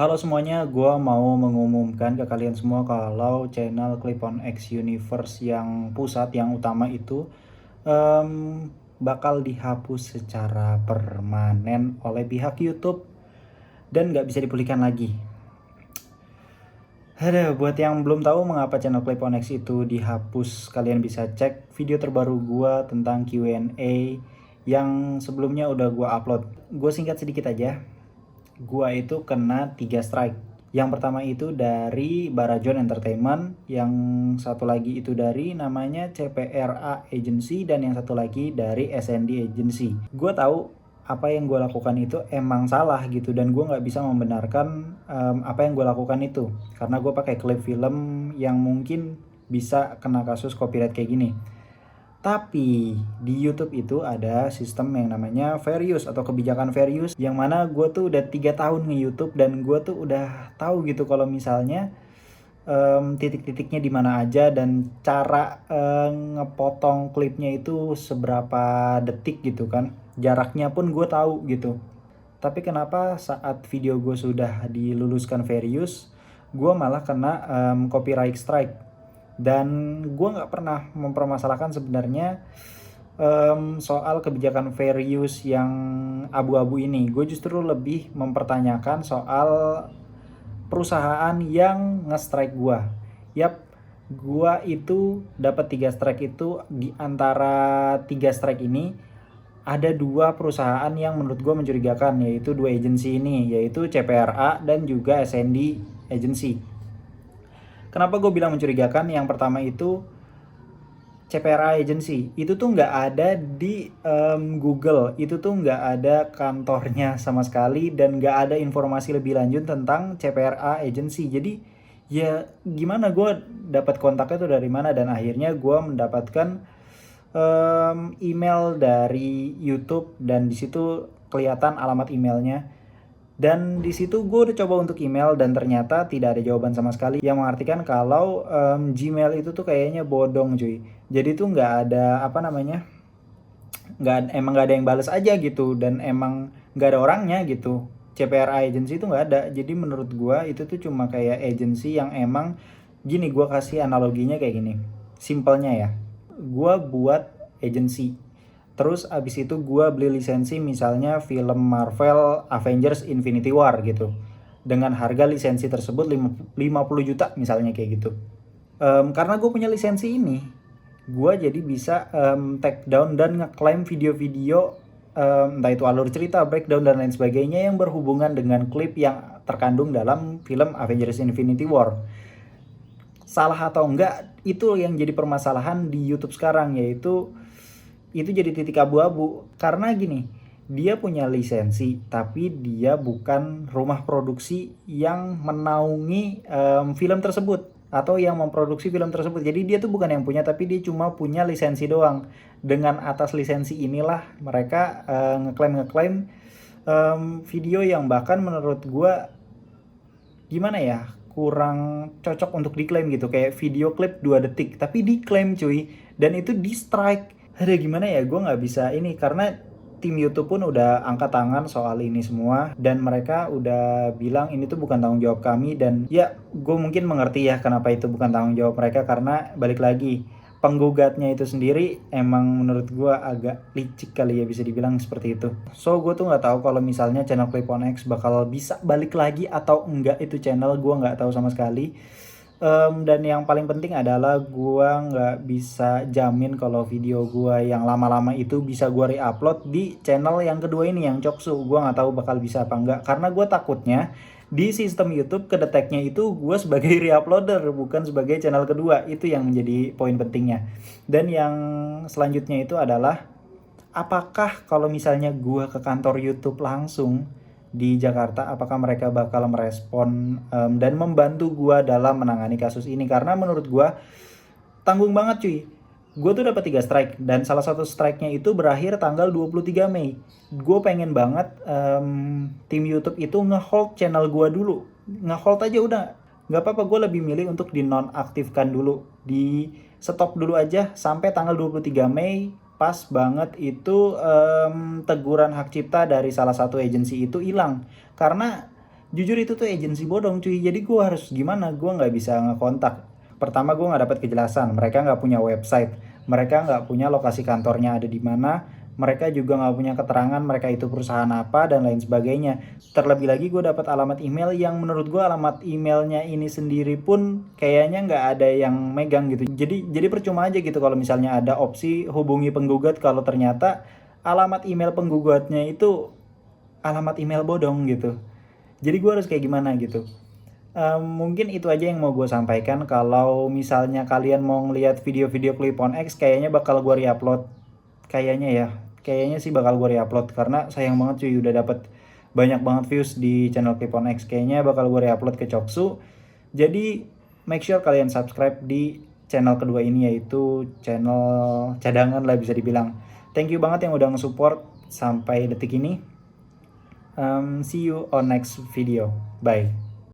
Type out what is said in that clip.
Halo semuanya, gue mau mengumumkan ke kalian semua kalau channel Clip on X Universe yang pusat, yang utama itu em, bakal dihapus secara permanen oleh pihak YouTube dan nggak bisa dipulihkan lagi. Ada buat yang belum tahu mengapa channel Clip on X itu dihapus, kalian bisa cek video terbaru gue tentang Q&A yang sebelumnya udah gue upload. Gue singkat sedikit aja. Gua itu kena 3 strike. Yang pertama itu dari Barajon Entertainment, yang satu lagi itu dari namanya CPRA Agency, dan yang satu lagi dari SND Agency. Gue tahu apa yang gue lakukan itu emang salah gitu, dan gue nggak bisa membenarkan apa yang gue lakukan itu karena gue pakai klip film yang mungkin bisa kena kasus copyright kayak gini. Tapi di YouTube itu ada sistem yang namanya fair use atau kebijakan fair use, yang mana gue tuh udah 3 tahun nge-YouTube dan gue tuh udah tahu gitu kalau misalnya titik-titiknya di mana aja dan cara ngepotong klipnya itu seberapa detik gitu kan. Jaraknya pun gue tahu gitu. Tapi kenapa saat video gue sudah diluluskan fair use, gue malah kena copyright strike. Dan gue nggak pernah mempermasalahkan sebenarnya soal kebijakan fair use yang abu-abu ini. Gue justru lebih mempertanyakan soal perusahaan yang nge-strike gue. Yap, gue itu dapat 3 strike itu. Di antara 3 strike ini ada 2 perusahaan yang menurut gue mencurigakan, yaitu 2 agensi ini, yaitu CPRA dan juga SND Agency. Kenapa gue bilang mencurigakan? Yang pertama itu CPRA Agency itu tuh nggak ada di Google, itu tuh nggak ada kantornya sama sekali, dan nggak ada informasi lebih lanjut tentang CPRA Agency. Jadi ya gimana gue dapat kontaknya tuh dari mana? Dan akhirnya gue mendapatkan email dari YouTube, dan di situ kelihatan alamat emailnya. Dan di situ gue udah coba untuk email dan ternyata tidak ada jawaban sama sekali, yang mengartikan kalau Gmail itu tuh kayaknya bodong cuy. Jadi tuh nggak ada apa namanya, emang nggak ada yang bales aja gitu, dan emang nggak ada orangnya gitu. CPRA agency itu nggak ada. Jadi menurut gue itu tuh cuma kayak agency yang emang gini, gue kasih analoginya kayak gini, simpelnya ya. Gue buat agency, terus abis itu gue beli lisensi misalnya film Marvel Avengers Infinity War gitu, dengan harga lisensi tersebut 50 juta misalnya kayak gitu. Karena gue punya lisensi ini, gue jadi bisa take down dan ngeklaim video-video entah itu alur cerita, breakdown dan lain sebagainya yang berhubungan dengan klip yang terkandung dalam film Avengers Infinity War. Salah atau enggak itu yang jadi permasalahan di YouTube sekarang, yaitu itu jadi titik abu-abu. Karena gini, dia punya lisensi tapi dia bukan rumah produksi yang menaungi film tersebut atau yang memproduksi film tersebut. Jadi dia tuh bukan yang punya, tapi dia cuma punya lisensi doang. Dengan atas lisensi inilah mereka ngeklaim video yang bahkan menurut gua gimana ya, kurang cocok untuk diklaim gitu. Kayak video klip 2 detik tapi diklaim cuy, dan itu di strike. Ada gimana ya, gue nggak bisa ini, karena tim YouTube pun udah angkat tangan soal ini semua, dan mereka udah bilang ini tuh bukan tanggung jawab kami. Dan ya gue mungkin mengerti ya kenapa itu bukan tanggung jawab mereka, karena balik lagi penggugatnya itu sendiri emang menurut gue agak licik kali ya, bisa dibilang seperti itu. So gue tuh nggak tahu kalau misalnya channel Clip on X bakal bisa balik lagi atau enggak, itu channel gue nggak tahu sama sekali. Dan yang paling penting adalah gua nggak bisa jamin kalau video gua yang lama-lama itu bisa gua re-upload di channel yang kedua ini, yang Coksu. Gua nggak tahu bakal bisa apa enggak, karena gua takutnya di sistem YouTube kedeteknya itu gua sebagai re-uploader bukan sebagai channel kedua. Itu yang menjadi poin pentingnya. Dan yang selanjutnya itu adalah, apakah kalau misalnya gua ke kantor YouTube langsung di Jakarta, apakah mereka bakal merespon dan membantu gua dalam menangani kasus ini? Karena menurut gua tanggung banget cuy. Gue tuh dapat 3 strike, dan salah satu strike-nya itu berakhir tanggal 23 Mei. Gue pengen banget tim YouTube itu nge-hold channel gua dulu. Nge-hold aja udah. Nggak apa-apa, gue lebih milih untuk dinonaktifkan dulu. Di stop dulu aja sampai tanggal 23 Mei. Pas banget itu teguran hak cipta dari salah satu agensi itu hilang. Karena Jujur itu tuh agensi bodong cuy, jadi gue harus gimana, gue nggak bisa ngekontak. Pertama gue nggak dapat kejelasan, mereka nggak punya website, mereka nggak punya lokasi kantornya ada di mana, mereka juga nggak punya keterangan mereka itu perusahaan apa dan lain sebagainya. Terlebih lagi gue dapat alamat email yang menurut gue alamat emailnya ini sendiri pun kayaknya nggak ada yang megang gitu. Jadi percuma aja gitu kalau misalnya ada opsi hubungi penggugat kalau ternyata alamat email penggugatnya itu alamat email bodong gitu. Jadi gue harus kayak gimana gitu. Mungkin itu aja yang mau gue sampaikan. Kalau misalnya kalian mau ngeliat video-video Clip on X, kayaknya bakal gue reupload. Kayaknya ya, kayaknya sih bakal gue reupload karena sayang banget cuy udah dapet banyak banget views di channel Clip on X. Kayaknya bakal gue reupload ke Coksu. Jadi make sure kalian subscribe di channel kedua ini, yaitu channel cadangan lah bisa dibilang. Thank you banget yang udah nge-support sampai detik ini. See you on next video. Bye.